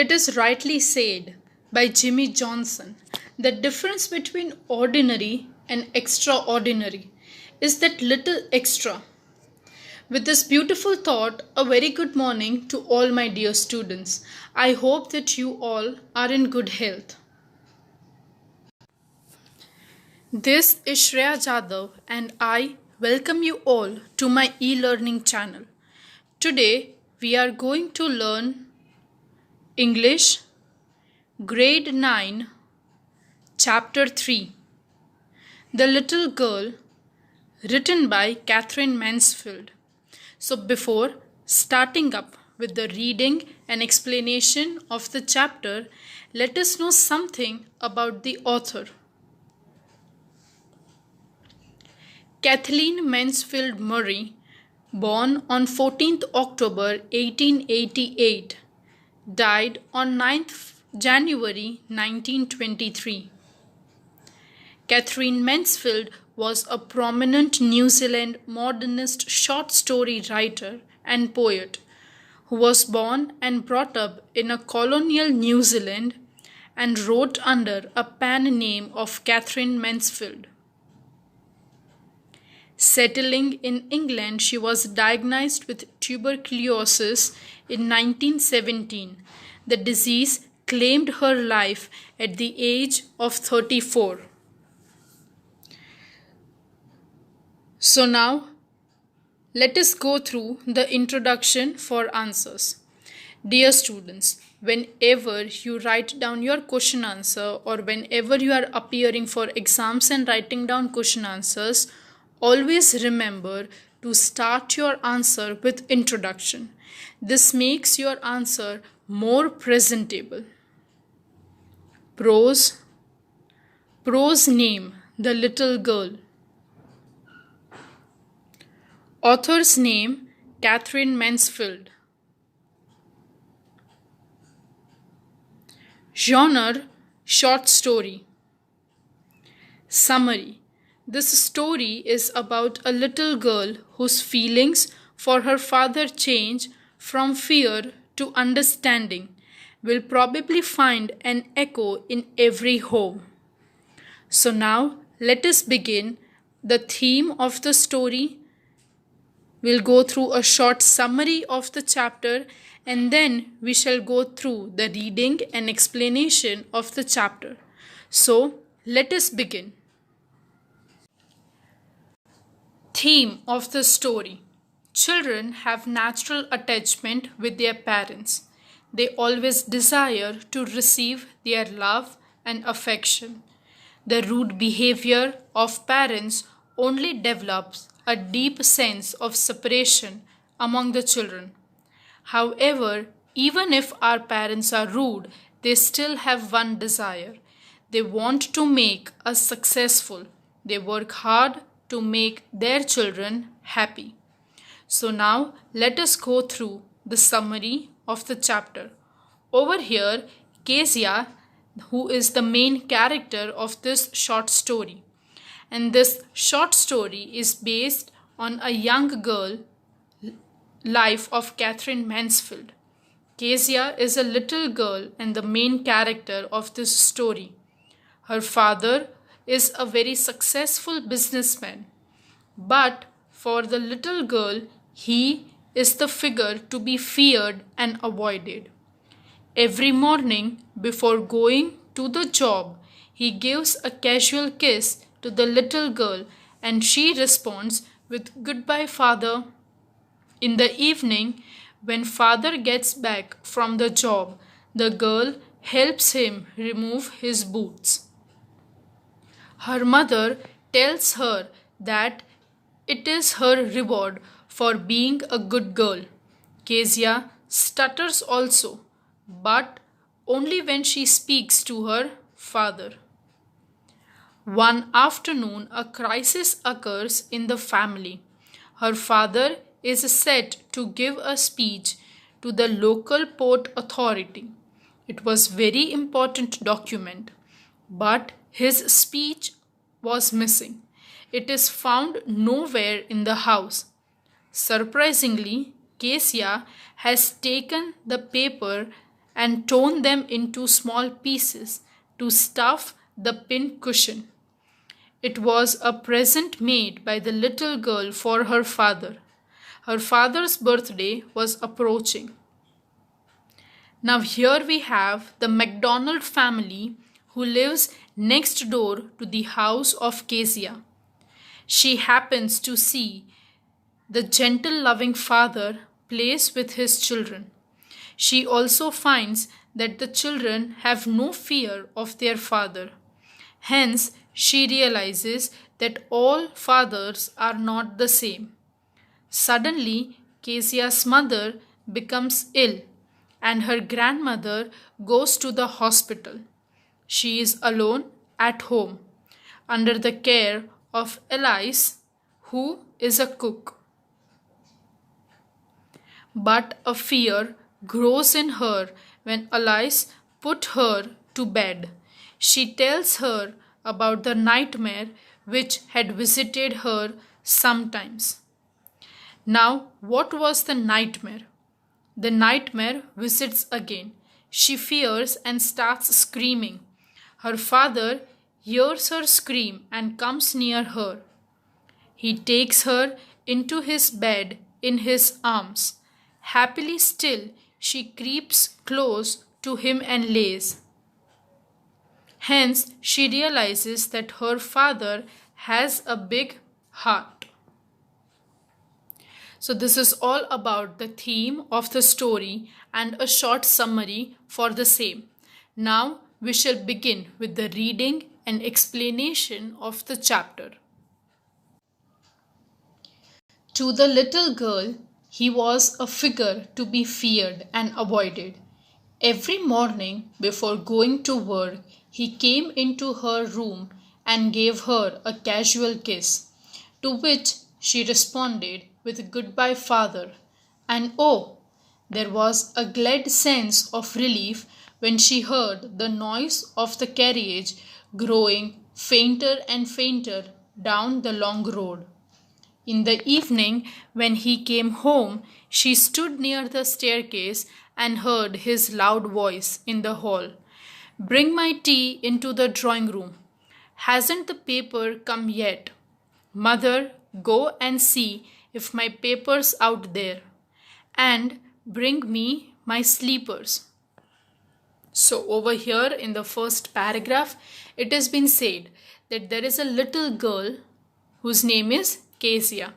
It is rightly said by Jimmy Johnson, the difference between ordinary and extraordinary is that little extra. With this beautiful thought, a very good morning to all my dear students. I hope that you all are in good health. This is Shreya Jadhav and I welcome you all to my e-learning channel. Today we are going to learn English, Grade 9, Chapter 3, The Little Girl, written by Catherine Mansfield. So before starting up with the reading and explanation of the chapter, let us know something about the author. Kathleen Mansfield Murray, born on 14th October 1888, died on 9th January 1923. Catherine Mansfield was a prominent New Zealand modernist short story writer and poet who was born and brought up in a colonial New Zealand and wrote under a pen name of Catherine Mansfield. Settling in England, she was diagnosed with tuberculosis in 1917. The disease claimed her life at the age of 34. So now, let us go through the introduction for answers. Dear students, whenever you write down your question answer or whenever you are appearing for exams and writing down question answers, always remember to start your answer with introduction. This makes your answer more presentable. Prose. Prose name, The Little Girl. Author's name, Catherine Mansfield. Genre, short story. Summary. This story is about a little girl whose feelings for her father change from fear to understanding, will probably find an echo in every home. So now let us begin the theme of the story. We'll go through a short summary of the chapter and then we shall go through the reading and explanation of the chapter. So let us begin. Theme of the story. Children have natural attachment with their parents. They always desire to receive their love and affection. The rude behavior of parents only develops a deep sense of separation among the children. However, even if our parents are rude, they still have one desire. They want to make us successful. They work hard to make their children happy. So now let us go through the summary of the chapter. Over here, Kezia, who is the main character of this short story. And this short story is based on a young girl life of Catherine Mansfield. Kezia is a little girl and the main character of this story. Her father is a very successful businessman, but for the little girl, he is the figure to be feared and avoided. Every morning before going to the job, he gives a casual kiss to the little girl and she responds with "Goodbye, father." In the evening, when father gets back from the job, the girl helps him remove his boots. Her mother tells her that it is her reward for being a good girl. Kezia stutters also, but only when she speaks to her father. One afternoon, a crisis occurs in the family. Her father is set to give a speech to the local port authority. It was very important document, but his speech was missing. It is found nowhere in the house. Surprisingly, Kezia has taken the paper and torn them into small pieces to stuff the pin cushion. It was a present made by the little girl for her father. Her father's birthday was approaching. Now, here we have the MacDonald family who lives next door to the house of Kezia. She happens to see the gentle, loving father plays with his children. She also finds that the children have no fear of their father. Hence, she realizes that all fathers are not the same. Suddenly, Kezia's mother becomes ill and her grandmother goes to the hospital. She is alone at home under the care of Elise, who is a cook. But a fear grows in her when Elise put her to bed. She tells her about the nightmare which had visited her sometimes. Now, what was the nightmare? The nightmare visits again. She fears and starts screaming. Her father hears her scream and comes near her. He takes her into his bed in his arms. Happily still, she creeps close to him and lays. Hence, she realizes that her father has a big heart. So, this is all about the theme of the story and a short summary for the same. Now, we shall begin with the reading and explanation of the chapter. To the little girl, he was a figure to be feared and avoided. Every morning before going to work, he came into her room and gave her a casual kiss, to which she responded with "Goodbye, father." And oh, there was a glad sense of relief when she heard the noise of the carriage growing fainter and fainter down the long road. In the evening, when he came home, she stood near the staircase and heard his loud voice in the hall. "Bring my tea into the drawing room. Hasn't the paper come yet? Mother, go and see if my paper's out there. And bring me my sleepers." So over here in the first paragraph, it has been said that there is a little girl whose name is Kezia,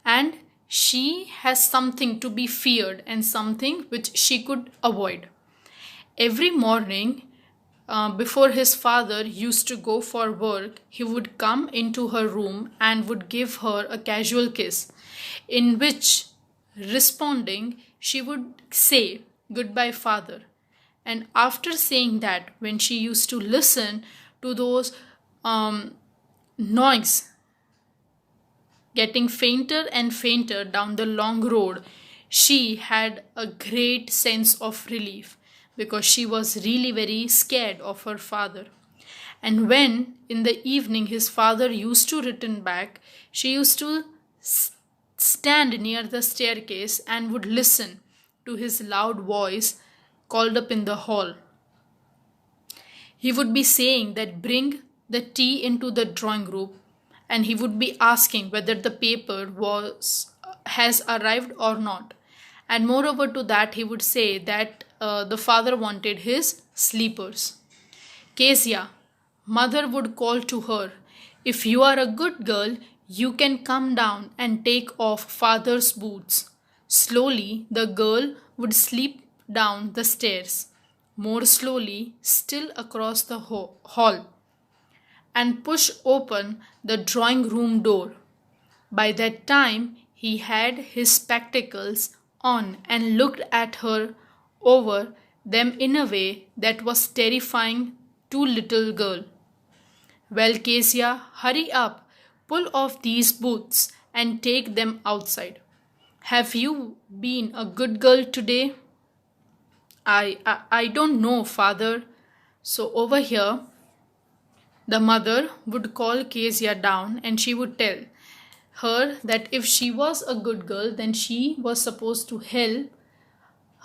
and she has something to be feared and something which she could avoid. Every morning, before his father used to go for work, he would come into her room and would give her a casual kiss, in which, responding, she would say, "Goodbye, father." And after saying that, when she used to listen to those noise getting fainter and fainter down the long road, she had a great sense of relief because she was really very scared of her father. And when in the evening his father used to return back, she used to stand near the staircase and would listen to his loud voice called up in the hall. He would be saying that bring the tea into the drawing room, and he would be asking whether the paper has arrived or not. And moreover to that, he would say that the father wanted his sleepers. "Kezia," mother would call to her, "if you are a good girl, you can come down and take off father's boots." Slowly, the girl would slip down the stairs, more slowly still across the hall, and push open the drawing room door. By that time, he had his spectacles on and looked at her over them in a way that was terrifying to little girl. "Well, Kezia, hurry up, pull off these boots and take them outside. Have you been a good girl today?" I don't know, father." So over here, the mother would call Kezia down and she would tell her that if she was a good girl, then she was supposed to help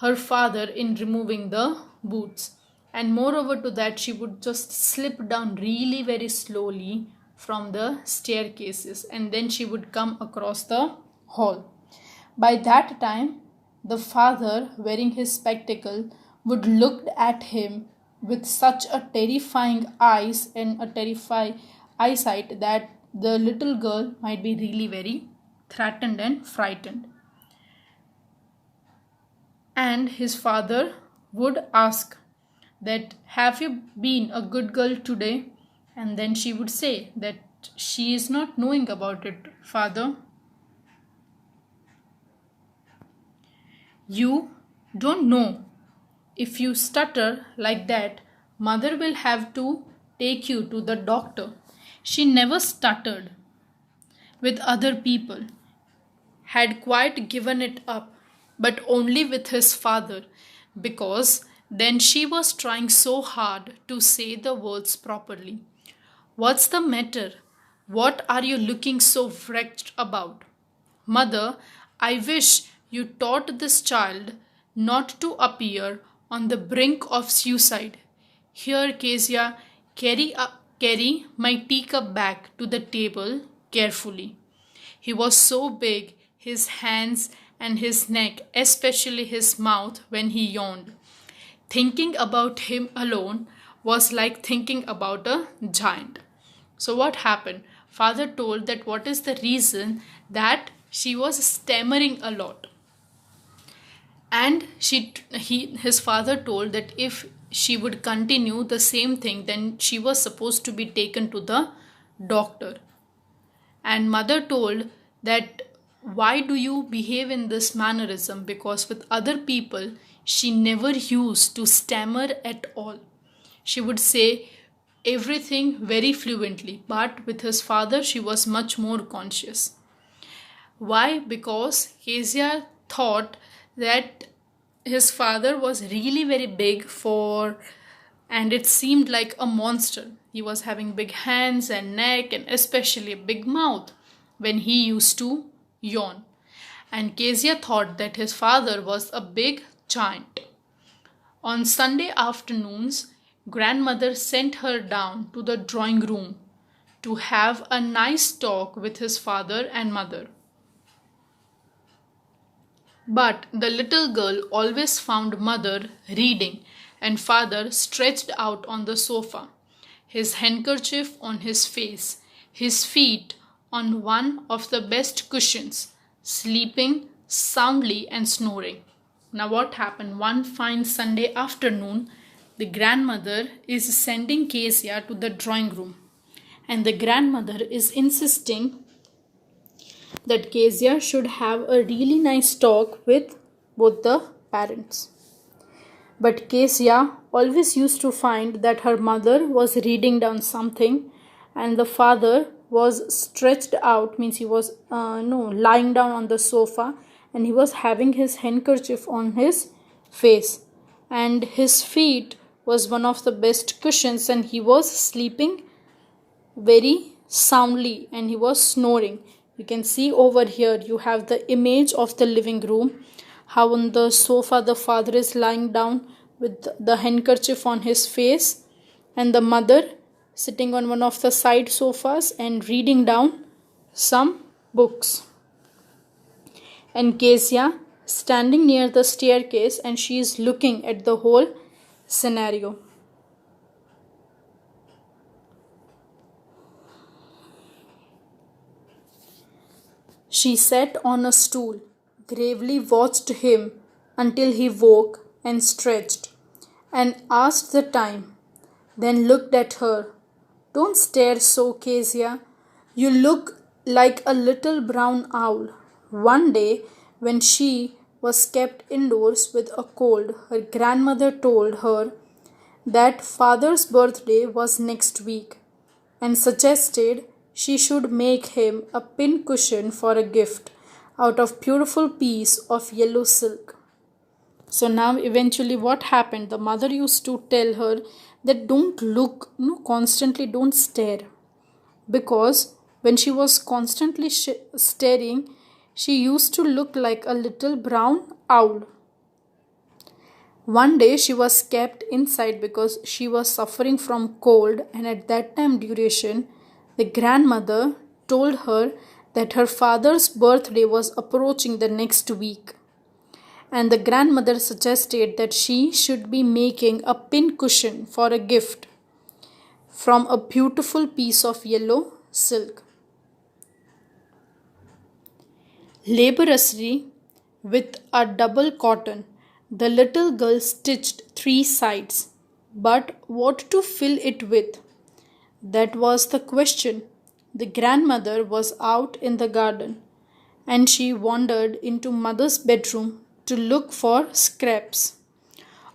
her father in removing the boots. And moreover to that, she would just slip down really very slowly from the staircases, and then she would come across the hall. By that time, the father, wearing his spectacle, would look at him with such a terrifying eyes and a terrifying eyesight that the little girl might be really very threatened and frightened. And his father would ask that, have you been a good girl today? And then she would say that she is not knowing about it, father. You don't know. If you stutter like that, mother will have to take you to the doctor. She never stuttered with other people, had quite given it up, but only with his father, because then she was trying so hard to say the words properly. What's the matter? What are you looking so vexed about? Mother, I wish you taught this child not to appear on the brink of suicide. Here, Kezia, carry my teacup back to the table carefully. He was so big, his hands and his neck, especially his mouth when he yawned. Thinking about him alone was like thinking about a giant. So what happened? Father told that what is the reason that she was stammering a lot. And his father told that if she would continue the same thing, then she was supposed to be taken to the doctor. And mother told that, why do you behave in this mannerism? Because with other people, she never used to stammer at all. She would say everything very fluently, but with his father, she was much more conscious. Why? Because Kezia thought that his father was really very big and it seemed like a monster. He was having big hands and neck and especially a big mouth when he used to yawn. And Kezia thought that his father was a big giant. On Sunday afternoons, grandmother sent her down to the drawing room to have a nice talk with his father and mother. But the little girl always found mother reading and father stretched out on the sofa, his handkerchief on his face, his feet on one of the best cushions, sleeping soundly and snoring. Now what happened? One fine Sunday afternoon, the grandmother is sending Kezia to the drawing room, and the grandmother is insisting that Kezia should have a really nice talk with both the parents. But Kezia always used to find that her mother was reading down something and the father was stretched out, means he was lying down on the sofa, and he was having his handkerchief on his face, and his feet was one of the best cushions, and he was sleeping very soundly and he was snoring. You can see over here you have the image of the living room, how on the sofa the father is lying down with the handkerchief on his face, and the mother sitting on one of the side sofas and reading down some books. And Kezia standing near the staircase, and she is looking at the whole scenario. She sat on a stool, gravely watched him until he woke and stretched, and asked the time, then looked at her. Don't stare so, Kezia. You look like a little brown owl. One day, when she was kept indoors with a cold, her grandmother told her that father's birthday was next week and suggested she should make him a pin cushion for a gift out of beautiful piece of yellow silk. So now eventually what happened? The mother used to tell her that don't look, constantly don't stare, because when she was constantly staring, she used to look like a little brown owl. One day she was kept inside because she was suffering from cold, and at that time duration the grandmother told her that her father's birthday was approaching the next week, and the grandmother suggested that she should be making a pin cushion for a gift from a beautiful piece of yellow silk. Laboriously, with a double cotton, the little girl stitched three sides. But what to fill it with? That was the question. The grandmother was out in the garden, and she wandered into mother's bedroom to look for scraps.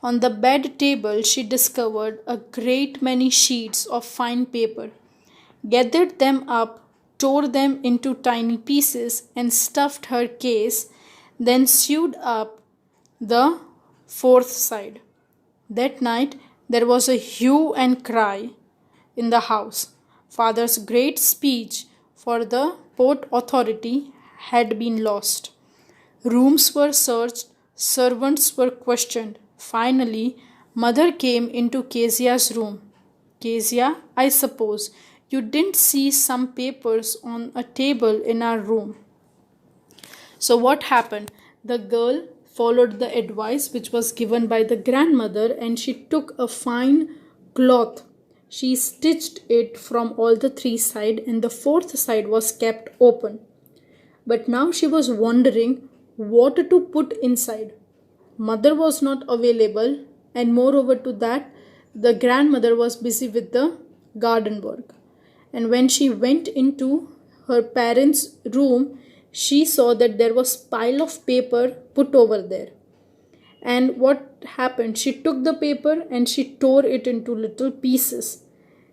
On the bed table, she discovered a great many sheets of fine paper, gathered them up, tore them into tiny pieces, and stuffed her case, then sewed up the fourth side. That night there was a hue and cry in the house. Father's great speech for the Port Authority had been lost. Rooms were searched, servants were questioned. Finally, mother came into Kezia's room. Kezia, I suppose you didn't see some papers on a table in our room. So, what happened? The girl followed the advice which was given by the grandmother, and she took a fine cloth. She stitched it from all the three sides, and the fourth side was kept open. But now she was wondering what to put inside. Mother was not available, and moreover to that, the grandmother was busy with the garden work. And when she went into her parents' room, she saw that there was pile of paper put over there. And what happened? She took the paper and she tore it into little pieces.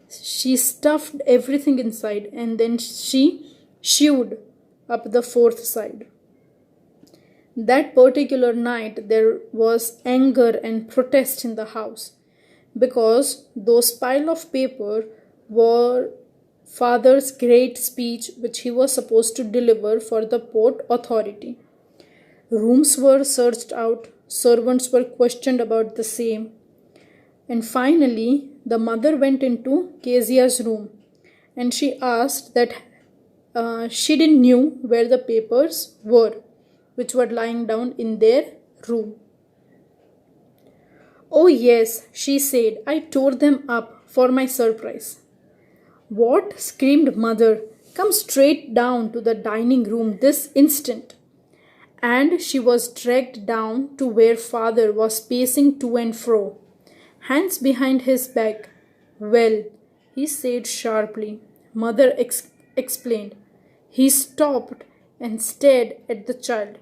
She stuffed everything inside, and then she sewed up the fourth side. That particular night there was anger and protest in the house, because those pile of paper were father's great speech which he was supposed to deliver for the Port Authority. Rooms were searched out, servants were questioned about the same, and finally the mother went into Kezia's room, and she asked that she didn't knew where the papers were which were lying down in their room. Oh yes, she said, I tore them up for my surprise. What? Screamed mother. Come straight down to the dining room this instant. And she was dragged down to where father was pacing to and fro, hands behind his back. Well, he said sharply. Mother explained. He stopped and stared at the child.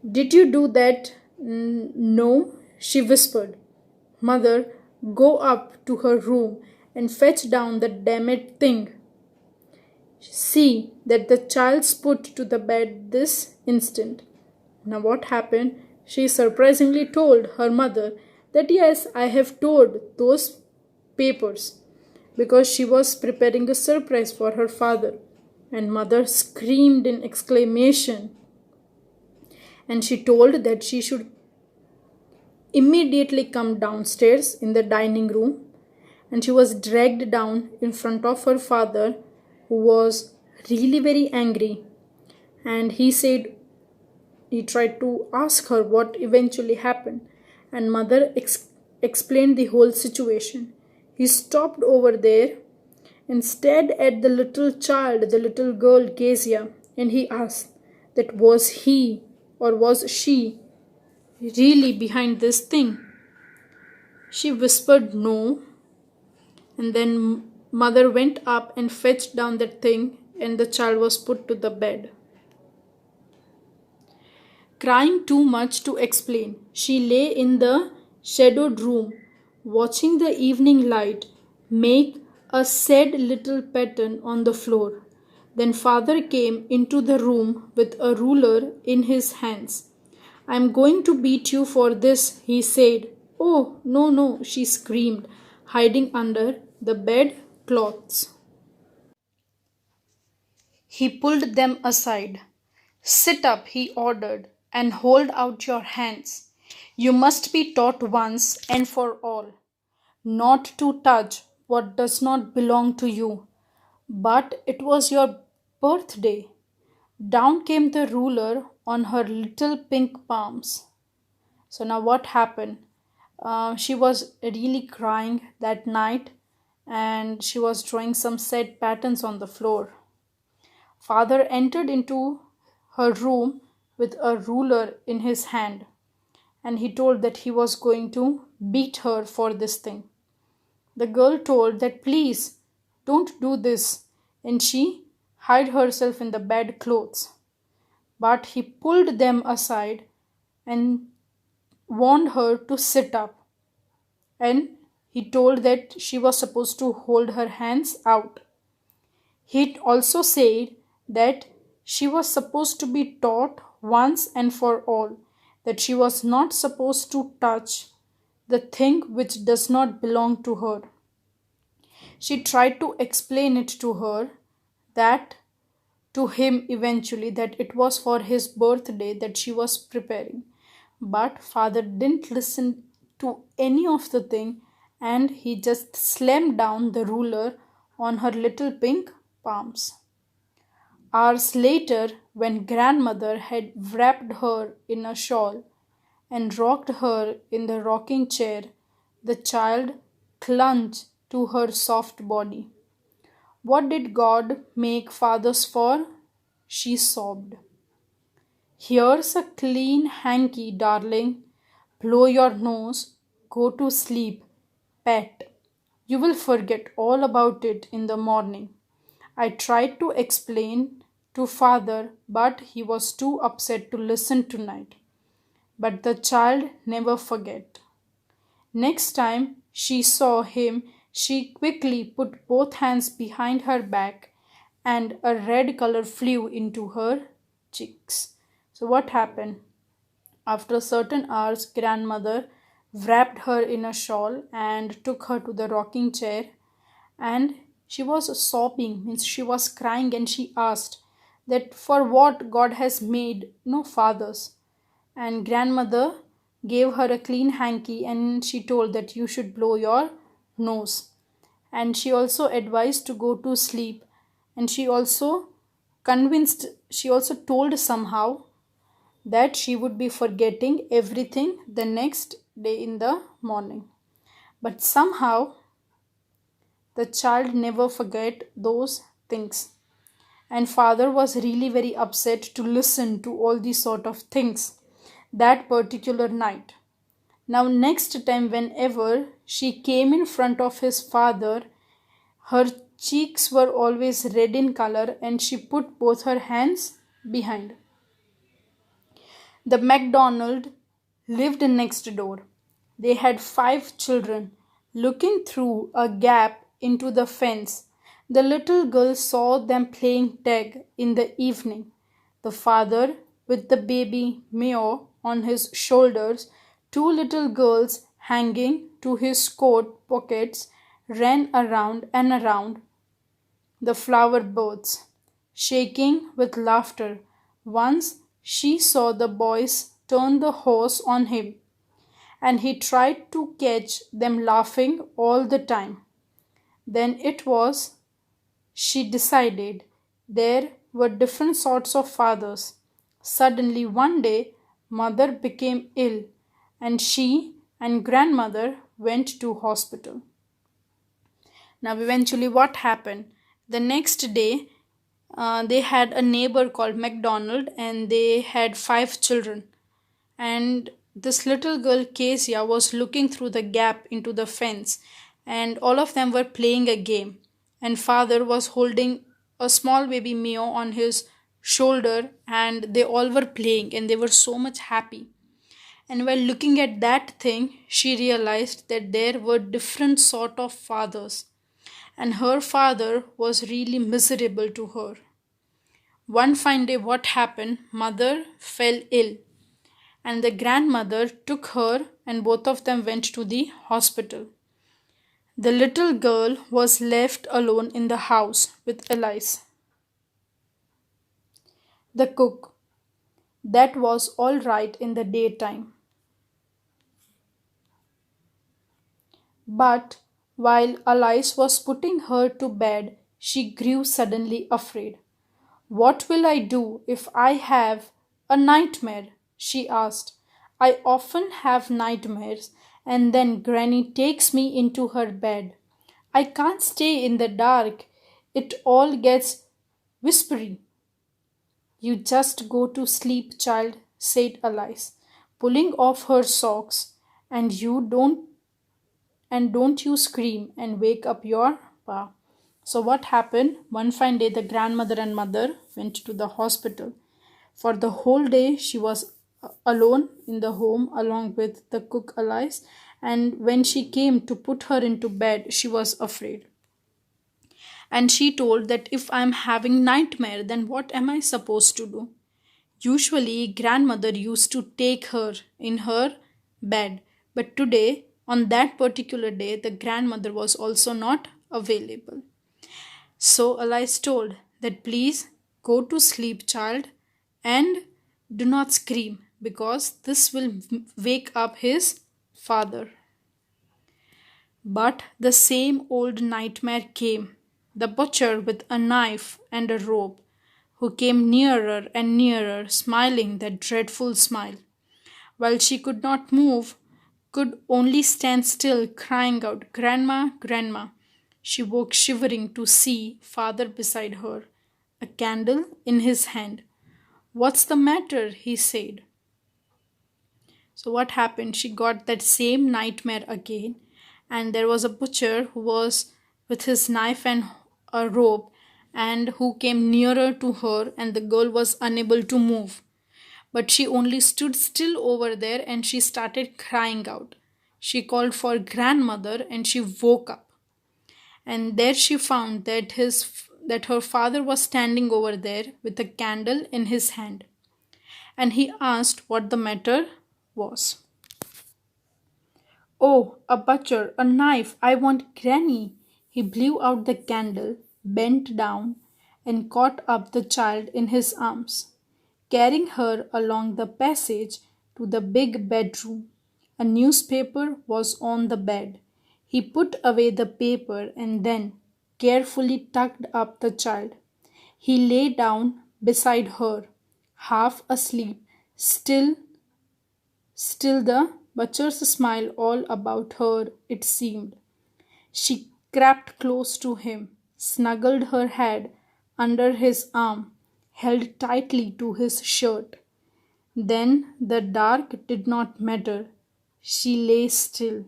Did you do that? No, she whispered. Mother, go up to her room and fetch down the damned thing. See that the child's put to the bed this instant. Now what happened? She surprisingly told her mother that yes, I have told those papers, because she was preparing a surprise for her father. And mother screamed in exclamation, and she told that she should immediately come downstairs in the dining room, and she was dragged down in front of her father, who was really very angry. And he tried to ask her what eventually happened, and mother explained the whole situation. He stopped over there and stared at the little child, the little girl Kezia, and he asked that was he or was she really behind this thing. She whispered no, and then mother went up and fetched down that thing, and the child was put to the bed. Crying too much to explain, she lay in the shadowed room, watching the evening light make a sad little pattern on the floor. Then father came into the room with a ruler in his hands. I am going to beat you for this, he said. Oh, no, no, she screamed, hiding under the bed clothes. He pulled them aside. Sit up, he ordered, and hold out your hands. You must be taught once and for all not to touch what does not belong to you. But it was your birthday. Down came the ruler on her little pink palms. So now what happened? She was really crying that night and she was drawing some sad patterns on the floor. Father entered into her room with a ruler in his hand and he told that he was going to beat her for this thing. The girl told that please don't do this and she hid herself in the bed clothes. But he pulled them aside and warned her to sit up and he told that she was supposed to hold her hands out. He also said that she was supposed to be taught once and for all that she was not supposed to touch the thing which does not belong to her. She tried to explain it to her that to him eventually that it was for his birthday that she was preparing. But father didn't listen to any of the thing and he just slammed down the ruler on her little pink palms. Hours later, when grandmother had wrapped her in a shawl and rocked her in the rocking chair, the child clung to her soft body. What did God make fathers for? She sobbed. Here's a clean hanky, darling. Blow your nose. Go to sleep. Pet. You will forget all about it in the morning. I tried to explain to father, but he was too upset to listen tonight. But the child never forget. Next time she saw him, she quickly put both hands behind her back and a red color flew into her cheeks. So, what happened? After certain hours, grandmother wrapped her in a shawl and took her to the rocking chair. And she was sobbing, means she was crying, and she asked that for what God has made no fathers. And grandmother gave her a clean hanky and she told that you should blow your nose. And she also advised to go to sleep and she also told somehow that she would be forgetting everything the next day in the morning. But somehow the child never forget those things. And father was really very upset to listen to all these sort of things that particular night. Now next time whenever she came in front of his father, her cheeks were always red in color and she put both her hands behind. The MacDonald lived next door. They had 5 children. Looking through a gap into the fence, the little girl saw them playing tag in the evening. The father, with the baby Mio on his shoulders, 2 little girls hanging to his coat pockets, ran around and around the flower beds, shaking with laughter. Once she saw the boys turn the hose on him, and he tried to catch them laughing all the time. Then it was she decided there were different sorts of fathers. Suddenly one day mother became ill and she and grandmother went to hospital. Now eventually what happened? The next day they had a neighbor called MacDonald and they had 5 children. And this little girl Kezia was looking through the gap into the fence and all of them were playing a game and father was holding a small baby Mio on his shoulder and they all were playing and they were so much happy. And while looking at that thing she realized that there were different sort of fathers and her father was really miserable to her. One fine day what happened? Mother fell ill and the grandmother took her and both of them went to the hospital. The little girl was left alone in the house with Elise, the cook. That was all right in the daytime. But while Alice was putting her to bed, she grew suddenly afraid. What will I do if I have a nightmare? She asked. I often have nightmares, and then Granny takes me into her bed. I can't stay in the dark. It all gets whispery. You just go to sleep, child, said Alice, pulling off her socks, and don't you scream and wake up your pa. So what happened? One fine day the grandmother and mother went to the hospital. For the whole day she was alone in the home along with the cook Alice, and when she came to put her into bed she was afraid. And she told that if I'm having nightmare then what am I supposed to do? Usually, grandmother used to take her in her bed, but today, on that particular day, the grandmother was also not available. So Alice told that please go to sleep, child, and do not scream because this will wake up his father. But the same old nightmare came. The butcher with a knife and a rope, who came nearer and nearer, smiling that dreadful smile. While she could not move, could only stand still, crying out, Grandma, Grandma. She woke shivering to see father beside her, a candle in his hand. What's the matter? He said. So, what happened? She got that same nightmare again, and there was a butcher who was with his knife and a rope and who came nearer to her, and the girl was unable to move. But she only stood still over there and she started crying out. She called for grandmother and she woke up. And there she found that her father was standing over there with a candle in his hand. And he asked what the matter was. Oh, a butcher, a knife, I want Granny. He blew out the candle, bent down, and caught up the child in his arms, carrying her along the passage to the big bedroom. A newspaper was on the bed. He put away the paper and then carefully tucked up the child. He lay down beside her, half asleep, still the butcher's smile all about her, it seemed. She crept close to him, snuggled her head under his arm, held tightly to his shirt. Then the dark did not matter. She lay still.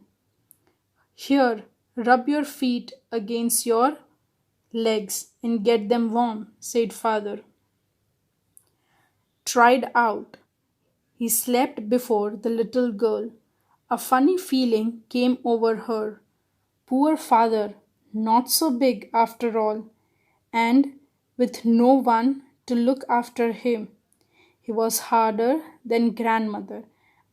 Here, rub your feet against your legs and get them warm, said father. Tried out. He slept before the little girl. A funny feeling came over her. Poor father, not so big after all, and with no one to look after him. He was harder than grandmother,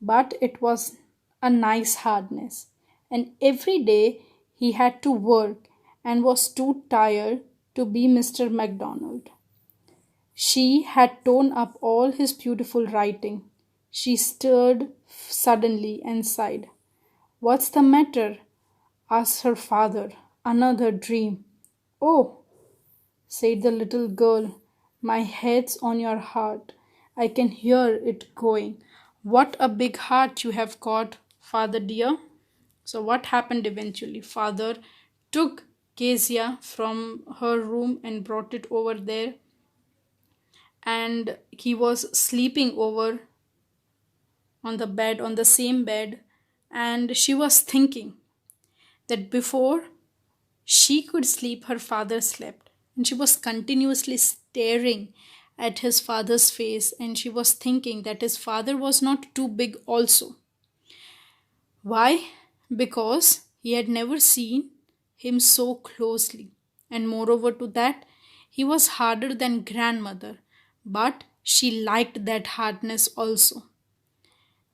but it was a nice hardness. And every day he had to work and was too tired to be Mr. MacDonald. She had torn up all his beautiful writing. She stirred suddenly and sighed. What's the matter? Asked her father. Another dream. Oh, said the little girl, my head's on your heart. I can hear it going. What a big heart you have got, father dear. So, what happened eventually? Father took Kezia from her room and brought it over there, and he was sleeping over on the bed, on the same bed, and she was thinking that before she could sleep, her father slept. And she was continuously staring at his father's face, and she was thinking that his father was not too big, also. Why? Because he had never seen him so closely. And moreover to that, he was harder than grandmother. But she liked that hardness also,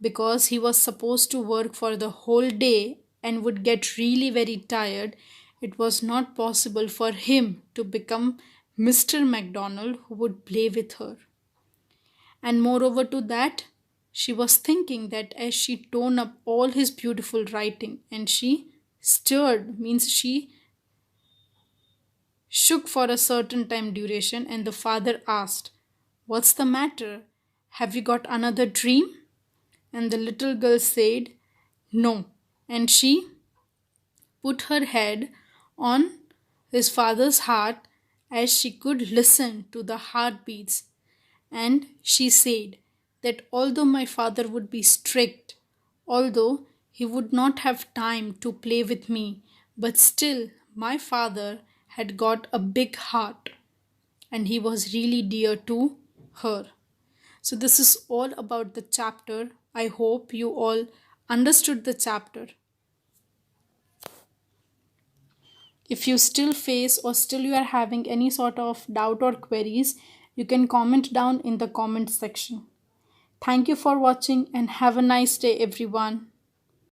because he was supposed to work for the whole day and would get really very tired. It was not possible for him to become Mr. MacDonald who would play with her. And moreover to that, she was thinking that as she torn up all his beautiful writing and she Stirred means she shook for a certain time duration, and the father asked, "What's the matter? Have you got another dream?" And the little girl said, "No." And she put her head on his father's heart as she could listen to the heartbeats. And she said that although my father would be strict, although he would not have time to play with me, but still my father had got a big heart and he was really dear to her. So, this is all about the chapter. I hope you all understood the chapter. If you still face or still you are having any sort of doubt or queries, you can comment down in the comment section. Thank you for watching and have a nice day, everyone.